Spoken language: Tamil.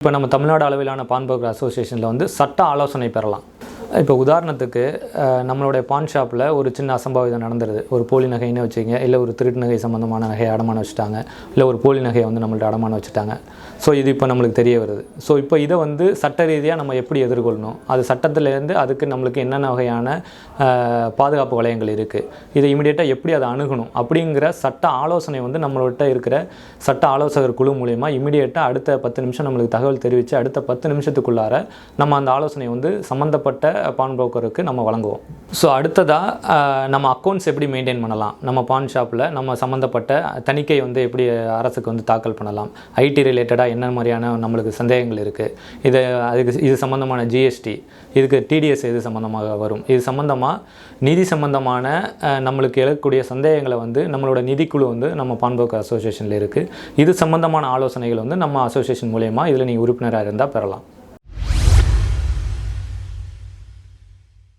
இப்போ நம்ம தமிழ்நாடு அளவிலான பான் புரோக்கர் அசோசியேஷனில் வந்து சட்ட ஆலோசனை பெறலாம். இப்போ உதாரணத்துக்கு நம்மளுடைய பான் ஷாப்பில் ஒரு சின்ன அசம்பாவிதம் நடந்துருது. ஒரு போலி நகைன்னு வச்சுக்கோங்க, இல்லை ஒரு திருட்டு நகை சம்மந்தமான நகையை அடமானம் வச்சுட்டாங்க, இல்லை ஒரு போலி நகையை வந்து நம்மள்ட்ட அடமானம் வச்சுட்டாங்க. ஸோ இது இப்போ நம்மளுக்கு தெரிய வருது. ஸோ இப்போ இதை வந்து சட்ட ரீதியாக நம்ம எப்படி எதிர்கொள்ளணும், அது சட்டத்திலேருந்து அதுக்கு நம்மளுக்கு என்னென்ன வகையான பாதுகாப்பு வளையங்கள் இருக்குது, இதை இமீடியட்டாக எப்படி அதை அணுகணும் அப்படிங்கிற சட்ட ஆலோசனை வந்து நம்மள்கிட்ட இருக்கிற சட்ட ஆலோசகர் குழு மூலிமா இமீடியட்டாக அடுத்த 10 நிமிஷம் நம்மளுக்கு தகவல் தெரிவித்து அடுத்த 10 நிமிஷத்துக்குள்ளார நம்ம அந்த ஆலோசனை வந்து சம்மந்தப்பட்ட பான் புரோக்கருக்கு நம்ம வழங்குவோம். ஸோ அடுத்ததாக நம்ம அக்கௌண்ட்ஸ் எப்படி மெயின்டைன் பண்ணலாம், நம்ம பான் ஷாப்பில் நம்ம சம்மந்தப்பட்ட தணிக்கை வந்து எப்படி அரசுக்கு வந்து தாக்கல் பண்ணலாம், ஐடி ரிலேட்டடாக என்ன மாதிரியான நம்மளுக்கு சந்தேகங்கள் இருக்குது, இது சம்மந்தமான ஜிஎஸ்டி, இதுக்கு டிடிஎஸ் எது சம்மந்தமாக வரும், இது சம்மந்தமாக நிதி சம்மந்தமான நம்மளுக்கு எழக்கூடிய சந்தேகங்களை வந்து நம்மளோட நிதிக்குழு வந்து நம்ம பான் புரோக்கர் அசோசியேஷனில் இருக்குது. இது சம்மந்தமான ஆலோசனைகள் வந்து நம்ம அசோசியேஷன் மூலயமா இதில் நீங்கள் உறுப்பினராக இருந்தால் பெறலாம்.